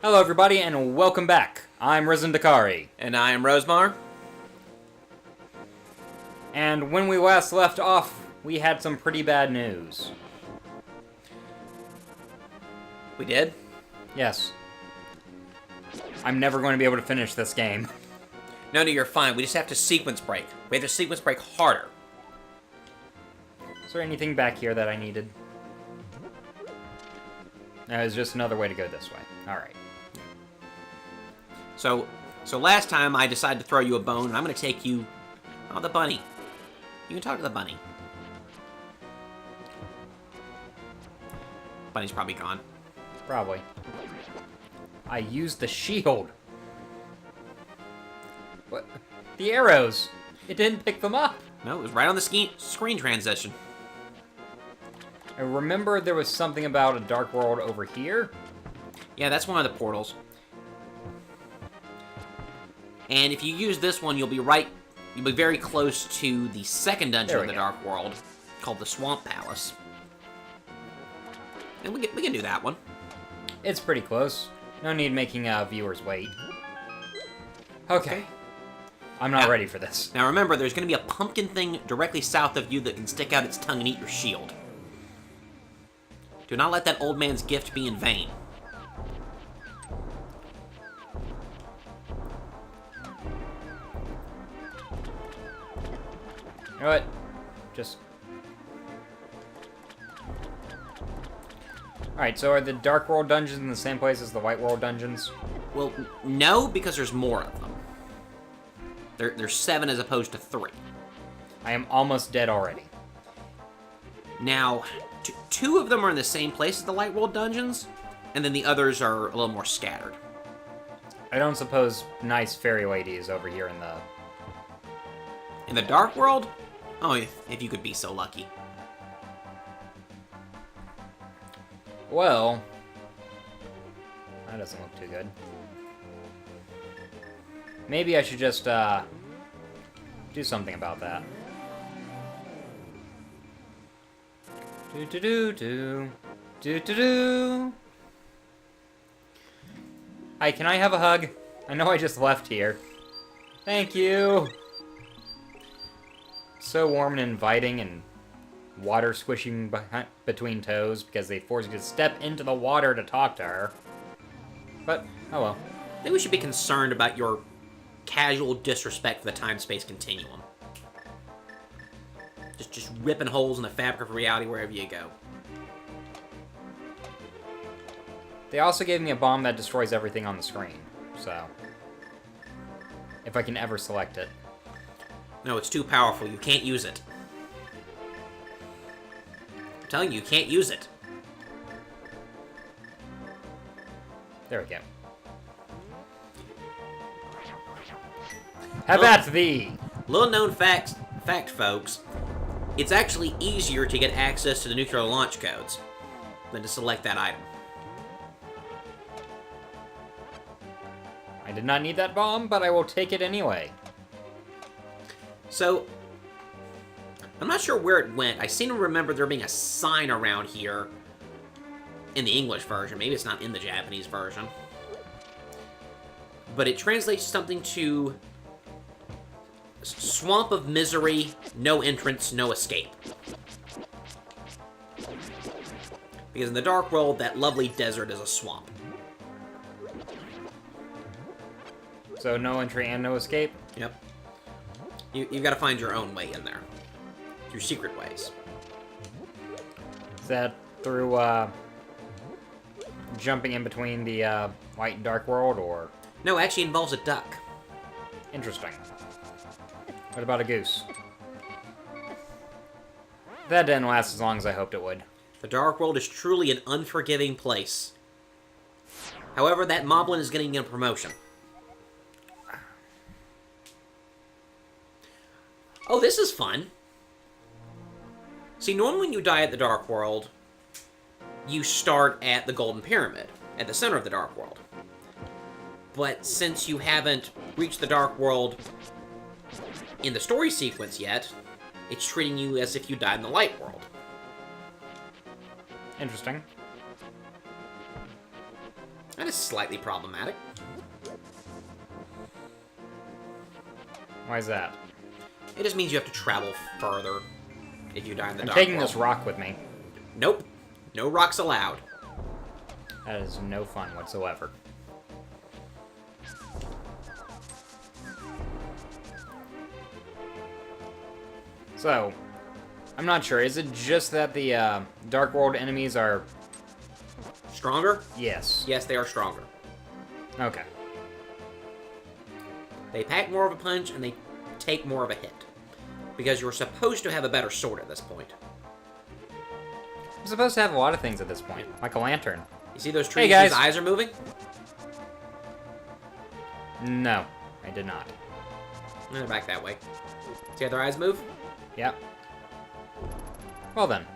Hello everybody and welcome back. I'm Ryzzen&NemoGaming. And I am Rosemar. And when we last left off, we had some pretty bad news. We did? Yes. I'm never going to be able to finish this game. No, you're fine. We just have to sequence break. We have to sequence break harder. Is there anything back here that I needed? No, it's just another way to go this way. Alright. So last time I decided to throw you a bone, and I'm going to take you... Oh, the bunny. You can talk to the bunny. Bunny's probably gone. Probably. I used the shield. What? The arrows. It didn't pick them up. No, it was right on the screen transition. I remember there was something about a dark world over here. Yeah, that's one of the portals. And if you use this one, you'll be very close to the second dungeon of the Dark World, called the Swamp Palace. And we can do that one. It's pretty close. No need making viewers wait. Okay. I'm not ready for this. Now remember, there's going to be a pumpkin thing directly south of you that can stick out its tongue and eat your shield. Do not let that old man's gift be in vain. You know what? Just... Alright, so are the Dark World dungeons in the same place as the White World dungeons? Well, no, because there's more of them. There's 7 as opposed to 3. I am almost dead already. Now, 2 of them are in the same place as the Light World dungeons, and then the others are a little more scattered. I don't suppose nice fairy lady is over here in the... In the Dark World? Oh, if you could be so lucky. Well... That doesn't look too good. Maybe I should just, do something about that. Do-do-do-do. Do-do-do. Hi, can I have a hug? I know I just left here. Thank you! So warm and inviting and water squishing between toes because they force you to step into the water to talk to her. But, oh well. I think we should be concerned about your casual disrespect for the time-space continuum. Just ripping holes in the fabric of reality wherever you go. They also gave me a bomb that destroys everything on the screen, so... If I can ever select it. No, it's too powerful. You can't use it. I'm telling you, you can't use it. There we go. Have at thee! Little known fact, folks. It's actually easier to get access to the nuclear launch codes than to select that item. I did not need that bomb, but I will take it anyway. So, I'm not sure where it went. I seem to remember there being a sign around here in the English version. Maybe it's not in the Japanese version. But it translates something to Swamp of Misery, no entrance, no escape. Because in the Dark World, that lovely desert is a swamp. So no entry and no escape? Yep. You've got to find your own way in there. Through secret ways. Is that through, jumping in between the, White and Dark World, or...? No, it actually involves a duck. Interesting. What about a goose? That didn't last as long as I hoped it would. The Dark World is truly an unforgiving place. However, that moblin is getting a promotion. Oh, this is fun. See, normally when you die at the Dark World, you start at the Golden Pyramid, at the center of the Dark World. But since you haven't reached the Dark World in the story sequence yet, it's treating you as if you died in the Light World. Interesting. That is slightly problematic. Why is that? It just means you have to travel further if you die in the I'm Dark taking World. this rock with me. Nope. No rocks allowed. That is no fun whatsoever. So, I'm not sure. Is it just that the Dark World enemies are... Stronger? Yes. Yes, they are stronger. Okay. They pack more of a punch, and they take more of a hit. Because you're supposed to have a better sword at this point. I'm supposed to have a lot of things at this point, like a lantern. You see those trees Hey, guys. whose eyes are moving? No, I did not. They're back that way. See how their eyes move? Yep. Well then.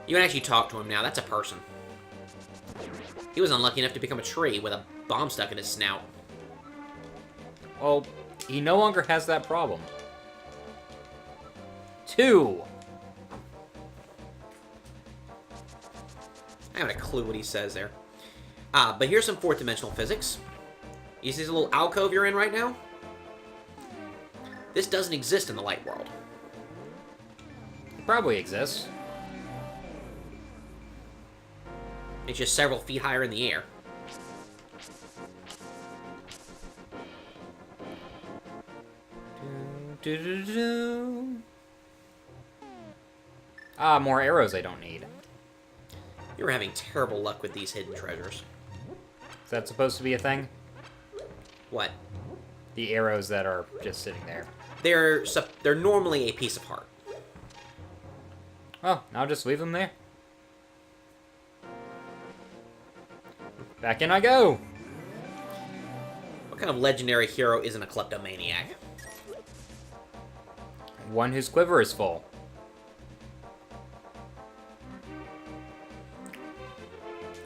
You can actually talk to him now. That's a person. He was unlucky enough to become a tree with a bomb stuck in his snout. Well, he no longer has that problem. 2. I haven't a clue what he says there. But here's some fourth dimensional physics. You see this little alcove you're in right now? This doesn't exist in the light world. It probably exists. It's just several feet higher in the air. Ah, more arrows I don't need. You're having terrible luck with these hidden treasures. Is that supposed to be a thing? What? The arrows that are just sitting there. They're normally a piece of heart. Oh, I'll just leave them there. Back in I go! What kind of legendary hero isn't a kleptomaniac? One whose quiver is full.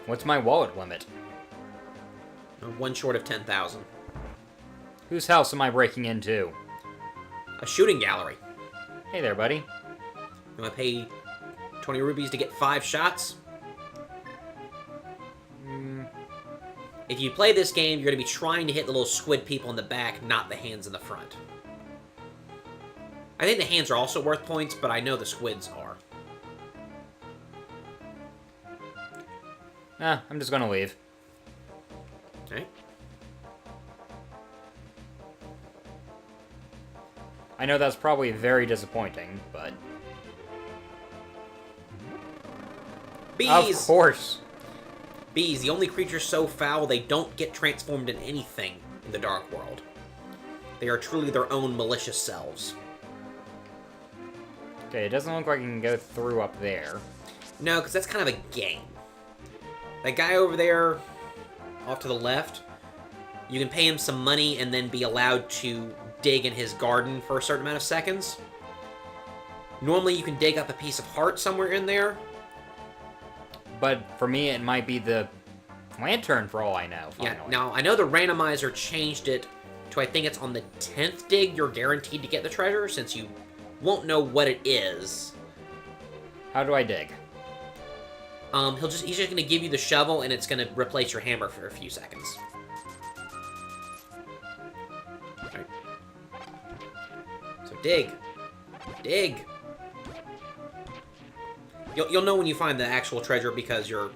What's my wallet limit? One short of 10,000. Whose house am I breaking into? A shooting gallery. Hey there, buddy. You want to pay 20 rubies to get 5 shots? If you play this game, you're going to be trying to hit the little squid people in the back, not the hands in the front. I think the hands are also worth points, but I know the squids are. I'm just gonna leave. Okay. I know that's probably very disappointing, but... Bees! Of course! Bees, the only creatures so foul they don't get transformed in anything in the Dark World. They are truly their own malicious selves. Okay, it doesn't look like I can go through up there. No, because that's kind of a game. That guy over there, off to the left, you can pay him some money and then be allowed to dig in his garden for a certain amount of seconds. Normally you can dig up a piece of heart somewhere in there. But for me, it might be the lantern for all I know. Yeah, Finally. now I know the randomizer changed it to, I think it's on the 10th dig you're guaranteed to get the treasure, since you won't know what it is. How do I dig? He's just gonna give you the shovel and it's gonna replace your hammer for a few seconds. Right. So dig. Dig. You'll know when you find the actual treasure because you'll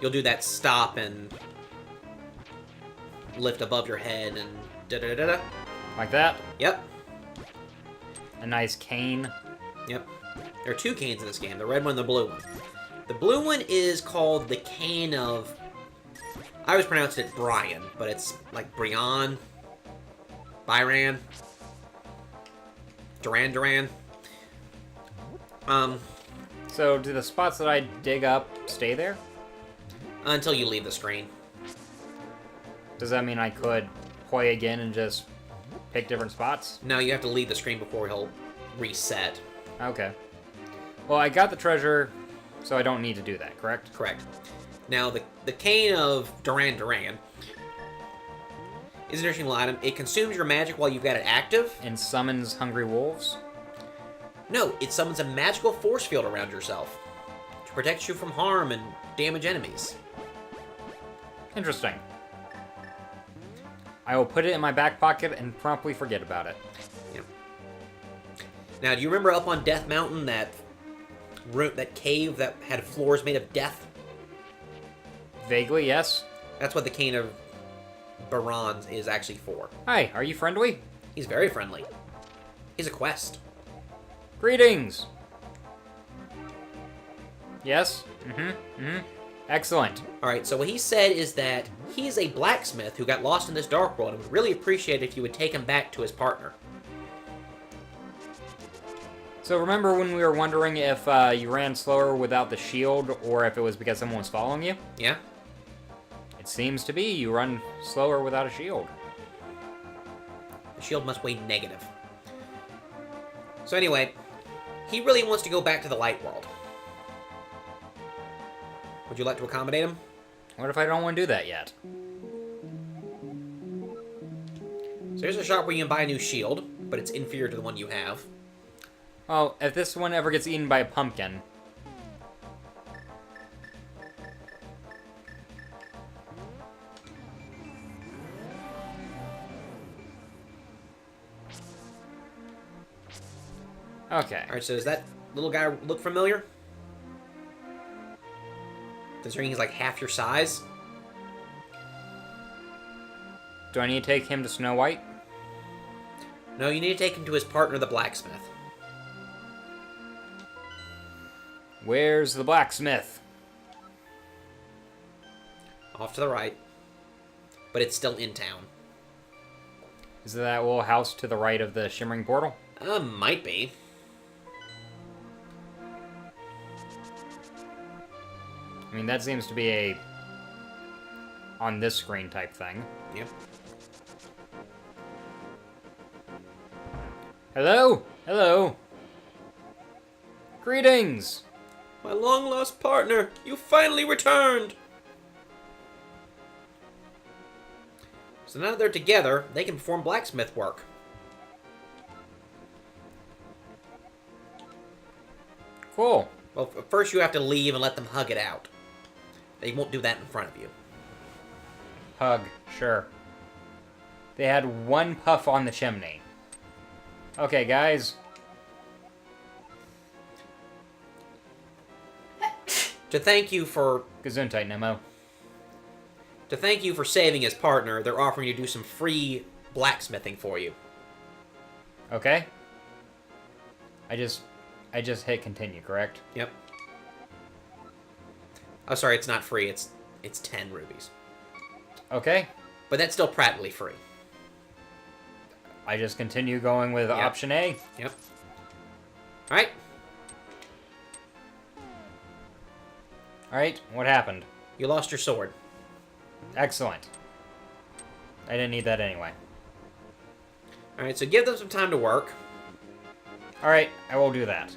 do that stop and lift above your head and da-da-da-da. Like that? Yep. A nice cane. Yep. There are 2 canes in this game, the red one and the blue one. The blue one is called the cane of... I always pronounce it Brian, but it's like Brian, Byran, Duran. So, do the spots that I dig up stay there? Until you leave the screen. Does that mean I could play again and just pick different spots? No, you have to leave the screen before he'll reset. Okay. Well, I got the treasure, so I don't need to do that, correct? Correct. Now, the cane of Duran is an interesting little item. It consumes your magic while you've got it active. And summons hungry wolves? No, it summons a magical force field around yourself. Protects you from harm and damage enemies. Interesting. I will put it in my back pocket and promptly forget about it. Yeah. Now, do you remember up on Death Mountain that cave that had floors made of death? Vaguely, yes. That's what the Cane of Barons is actually for. Hi, are you friendly? He's very friendly. He's a quest. Greetings! Yes? Excellent. Alright, so what he said is that he's a blacksmith who got lost in this dark world and would really appreciate it if you would take him back to his partner. So remember when we were wondering if you ran slower without the shield, or if it was because someone was following you? Yeah? It seems to be you run slower without a shield. The shield must weigh negative. So anyway, he really wants to go back to the light world. Would you like to accommodate him? What if I don't want to do that yet? So here's a shop where you can buy a new shield, but it's inferior to the one you have. Well, if this one ever gets eaten by a pumpkin... Okay. Alright, so does that little guy look familiar? Considering he's like half your size? Do I need to take him to Snow White? No, you need to take him to his partner, the blacksmith. Where's the blacksmith? Off to the right. But it's still in town. Is it that little house to the right of the shimmering portal? Might be. I mean, that seems to be a on this screen type thing. Yep. Hello? Hello? Greetings! My long-lost partner, you finally returned! So now that they're together, they can perform blacksmith work. Cool. Well, first you have to leave and let them hug it out. They won't do that in front of you. Hug, sure. They had one puff on the chimney. Okay, guys. To thank you for Gesundheit, Nemo. saving his partner, they're offering to do some free blacksmithing for you. Okay. I just hit continue, correct? Yep. Oh, sorry, it's not free. It's 10 rubies. Okay. But that's still practically free. I just continue going with Yep. option A. Yep. Alright. Alright, what happened? You lost your sword. Excellent. I didn't need that anyway. Alright, so give them some time to work. Alright, I will do that.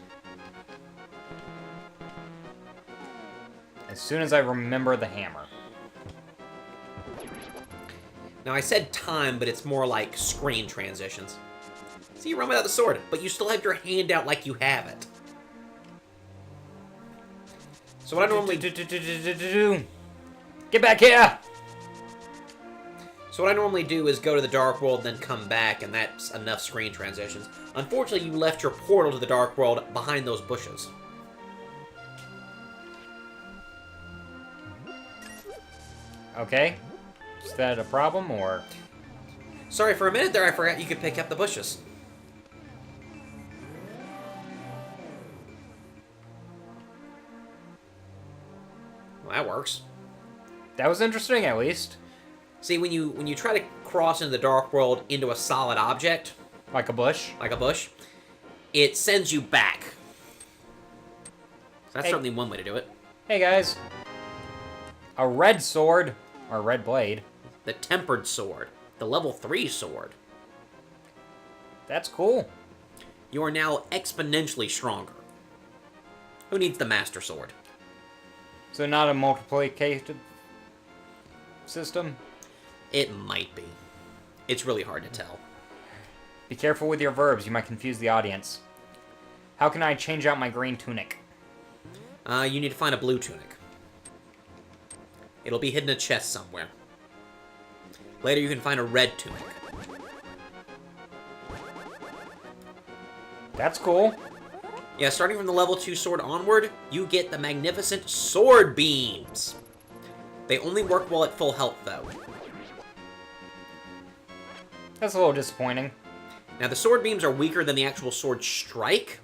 As soon as I remember the hammer. Now, I said time, but it's more like screen transitions. See, you run without the sword, but you still have your hand out like you have it. So what I normally do... Get back here! So what I normally do is go to the Dark World, then come back, and that's enough screen transitions. Unfortunately, you left your portal to the Dark World behind those bushes. Okay. Is that a problem, or...? Sorry, for a minute there I forgot you could pick up the bushes. Well, that works. That was interesting, at least. See, when you try to cross into the Dark World into a solid object, Like a bush. like a bush, it sends you back. So that's Hey. certainly one way to do it. Hey, guys. A red sword, or red blade. The Tempered Sword. The level 3 sword. That's cool. You are now exponentially stronger. Who needs the Master Sword? So not a multiplicated system? It might be. It's really hard to tell. Be careful with your verbs, you might confuse the audience. How can I change out my green tunic? You need to find a blue tunic. It'll be hidden in a chest somewhere. Later, you can find a red tunic. That's cool. Yeah, starting from the level 2 sword onward, you get the magnificent sword beams. They only work well at full health, though. That's a little disappointing. Now, the sword beams are weaker than the actual sword strike,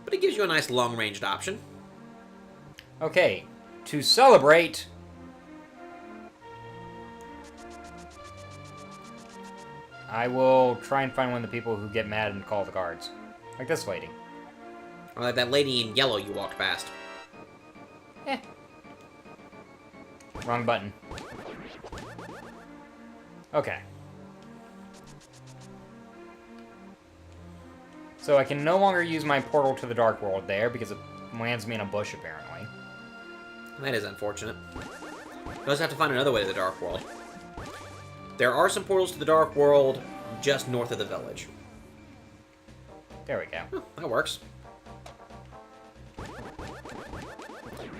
but it gives you a nice long-ranged option. Okay, to celebrate... I will try and find one of the people who get mad and call the guards. Like this lady. Or like that lady in yellow you walked past. Eh. Wrong button. Okay. So I can no longer use my portal to the Dark World there because it lands me in a bush, apparently. That is unfortunate. You also have to find another way to the Dark World. There are some portals to the Dark World just north of the village. There we go. Oh, that works.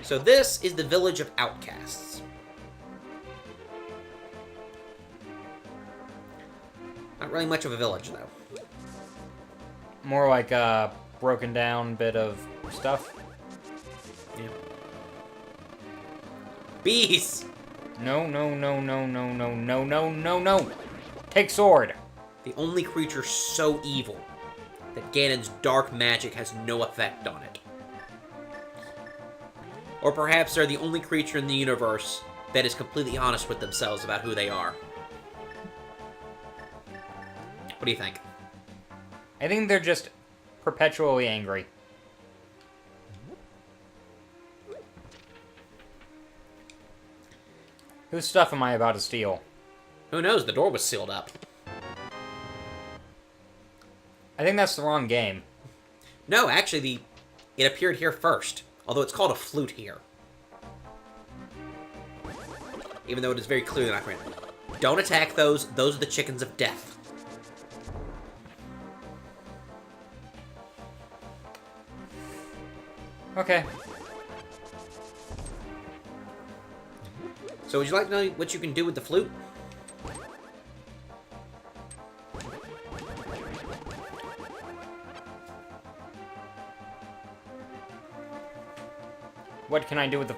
So this is the village of outcasts. Not really much of a village, though. More like a broken down bit of stuff. Yeah. Bees! No, no, no, no, no, no, no, no, no, no! Take sword! The only creature so evil that Ganon's dark magic has no effect on it. Or perhaps they're the only creature in the universe that is completely honest with themselves about who they are. What do you think? I think they're just perpetually angry. Whose stuff am I about to steal? Who knows? The door was sealed up. I think that's the wrong game. No, actually, it appeared here first. Although it's called a flute here. Even though it is very clearly not random. Don't attack those. Those are the chickens of death. Okay. So would you like to know what you can do with the flute? What can I do with the...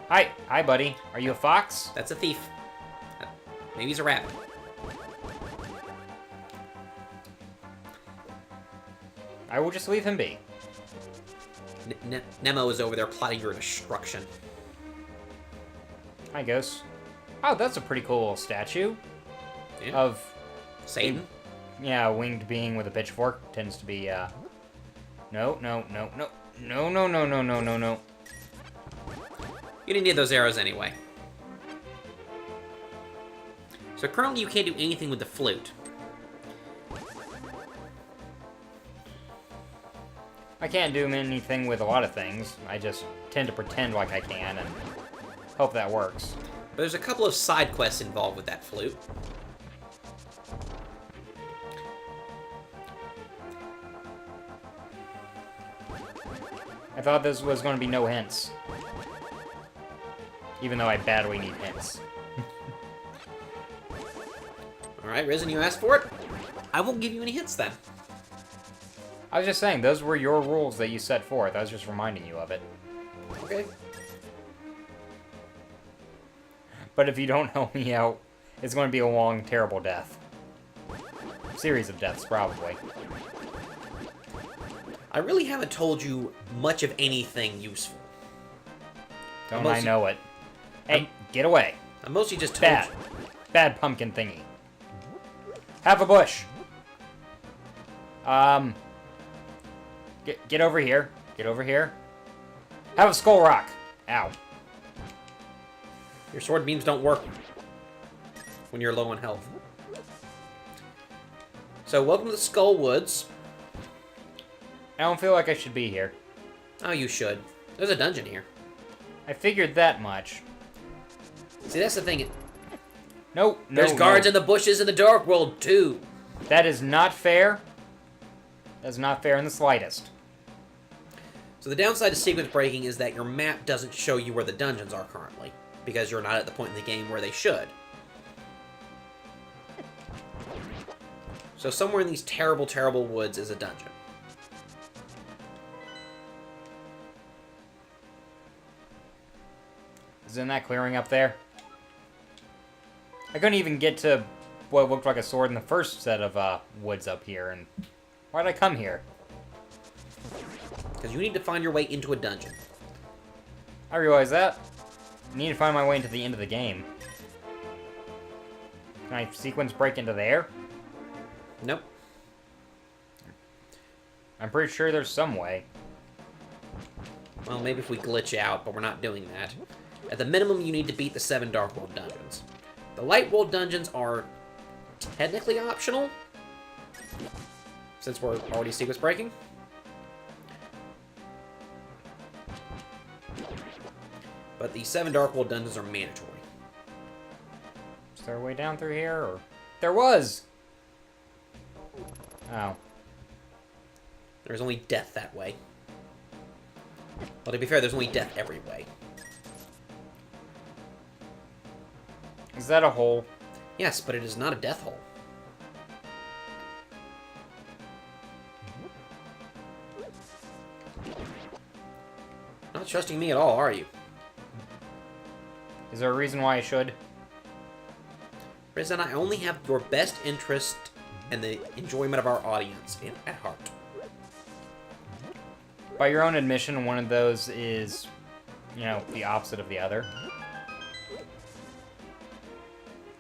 Hi, buddy. Are you a fox? That's a thief. Maybe he's a rabbit. I will just leave him be. Nemo is over there plotting your destruction. Hi, Ghost. Oh, that's a pretty cool little statue. Yeah. Of... Satan? Yeah, a winged being with a pitchfork. Tends to be, No, no, no, no. No, no, no, no, no, no, no. You didn't need those arrows anyway. So currently you can't do anything with the flute. I can't do anything with a lot of things. I just tend to pretend like I can and hope that works. But there's a couple of side quests involved with that flute. I thought this was going to be no hints. Even though I badly need hints. Alright, Ryzzen, you asked for it? I won't give you any hints then. I was just saying, those were your rules that you set forth. I was just reminding you of it. Okay. But if you don't help me out, it's going to be a long, terrible death. Series of deaths, probably. I really haven't told you much of anything useful. Don't I know it? Hey, get away. I mostly just told Bad. you. Bad pumpkin thingy. Have a bush. Get over here. Get over here. Have a skull rock. Ow. Your sword beams don't work when you're low on health. So, welcome to the Skull Woods. I don't feel like I should be here. Oh, you should. There's a dungeon here. I figured that much. See, that's the thing. Nope. There's guards in the bushes in the Dark World, too. That is not fair. That's not fair in the slightest. So the downside to sequence breaking is that your map doesn't show you where the dungeons are currently, because you're not at the point in the game where they should. So somewhere in these terrible, terrible woods is a dungeon. Isn't that clearing up there? I couldn't even get to what looked like a sword in the first set of woods up here, and why'd I come here? Because you need to find your way into a dungeon. I realize that. I need to find my way into the end of the game. Can I sequence break into there? Nope. I'm pretty sure there's some way. Well, maybe if we glitch out, but we're not doing that. At the minimum, you need to beat the 7 Dark World dungeons. The Light World dungeons are technically optional, since we're already sequence breaking. But the 7 Dark World dungeons are mandatory. Is there a way down through here, or... There was! Oh. There's only death that way. Well, to be fair, there's only death every way. Is that a hole? Yes, but it is not a death hole. Not trusting me at all, are you? Is there a reason why I should? Ryzzen, I only have your best interest and the enjoyment of our audience at heart. By your own admission, one of those is, you know, the opposite of the other.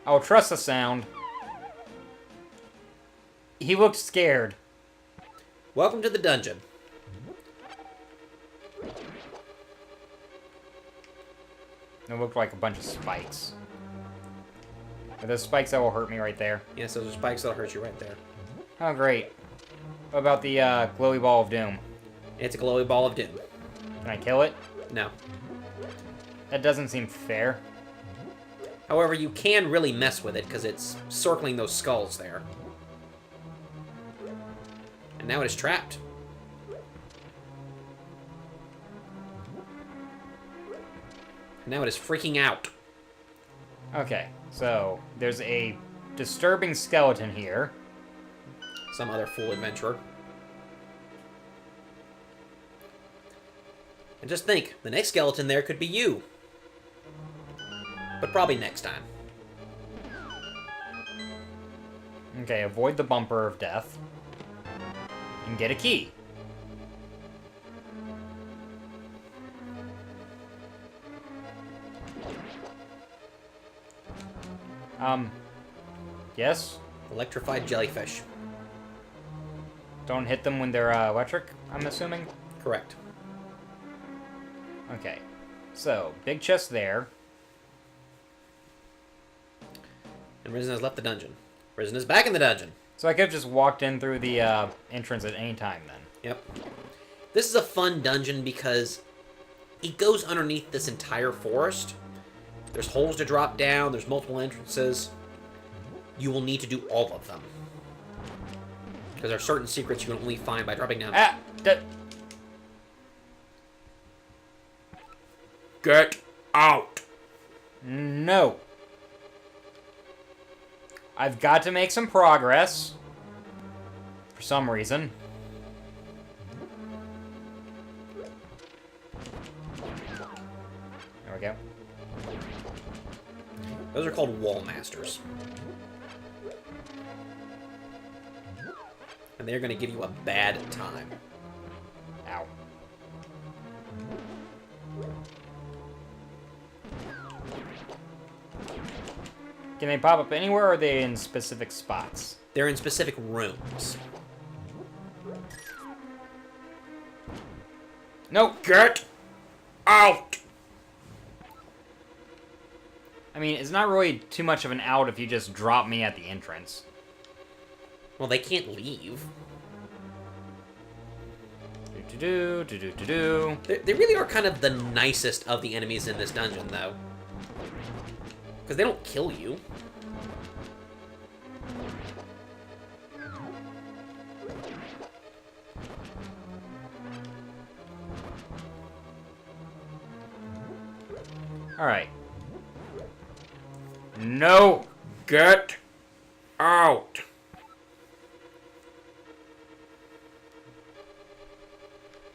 I'll trust the sound. He looked scared. Welcome to the dungeon. It looked like a bunch of spikes. Are those spikes that will hurt me right there? Yes, those are spikes that'll hurt you right there. Oh, great. What about the glowy ball of doom? It's a glowy ball of doom. Can I kill it? No. That doesn't seem fair. However, you can really mess with it, because it's circling those skulls there. And now it is trapped. And now it is freaking out. Okay, so there's a disturbing skeleton here. Some other fool adventurer. And just think, the next skeleton there could be you. But probably next time. Okay, avoid the bumper of death. And get a key. Yes? Electrified jellyfish. Don't hit them when they're electric, I'm assuming? Correct. Okay. So, big chest there. And Ryzzen has left the dungeon. Ryzzen is back in the dungeon. So I could have just walked in through the entrance at any time then. Yep. This is a fun dungeon because it goes underneath this entire forest. There's holes to drop down. There's multiple entrances. You will need to do all of them. Because there are certain secrets you can only find by dropping down. Ah! Get out! No. I've got to make some progress. For some reason. There we go. Those are called wall masters. And they're going to give you a bad time. Ow. Can they pop up anywhere, or are they in specific spots? They're in specific rooms. Nope. Get out! I mean, it's not really too much of an out if you just drop me at the entrance. Well, they can't leave. Do-do-do. They really are kind of the nicest of the enemies in this dungeon, though. Because they don't kill you. Alright. No! Get out!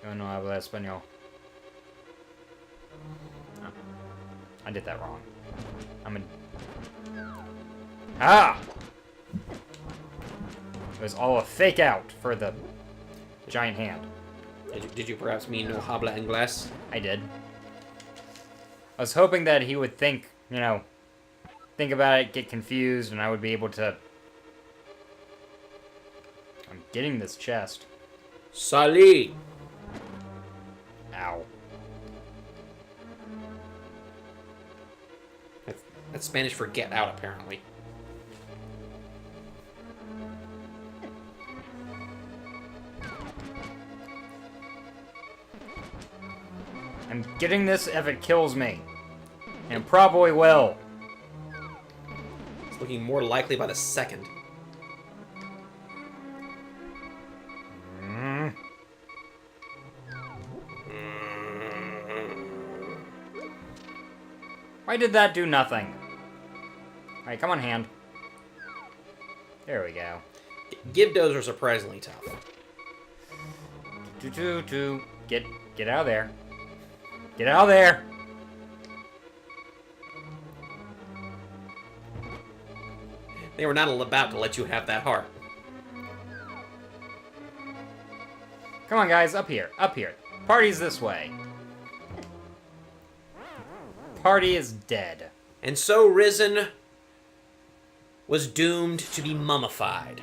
Yo no habla español. Oh, I did that wrong. Ah! It was all a fake out for the giant hand. Did you perhaps mean no habla inglés? I did. I was hoping that he would think, you know, think about it, get confused, and I would be able to... I'm getting this chest. Salí! Ow. That's Spanish for get out, apparently. I'm getting this if it kills me. And it probably will. It's looking more likely by the second. Why did that do nothing? Alright, come on, hand. There we go. Gibdos are surprisingly tough. Get out of there. Get out of there! They were not about to let you have that heart. Come on, guys, up here, up here. Party's this way. Party is dead. And so Ryzzen was doomed to be mummified,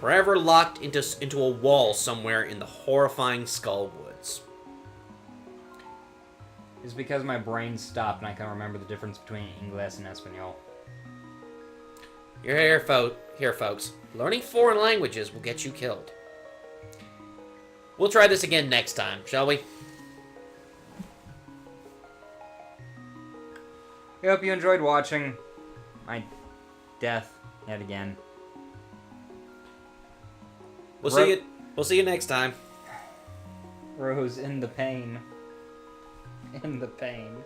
forever locked into a wall somewhere in the horrifying Skull Woods. It's because my brain stopped and I can't remember the difference between English and Espanol. Here, folks. Learning foreign languages will get you killed. We'll try this again next time, shall we? I hope you enjoyed watching my death yet again. We'll see you next time. Rose in the pain. In the pain.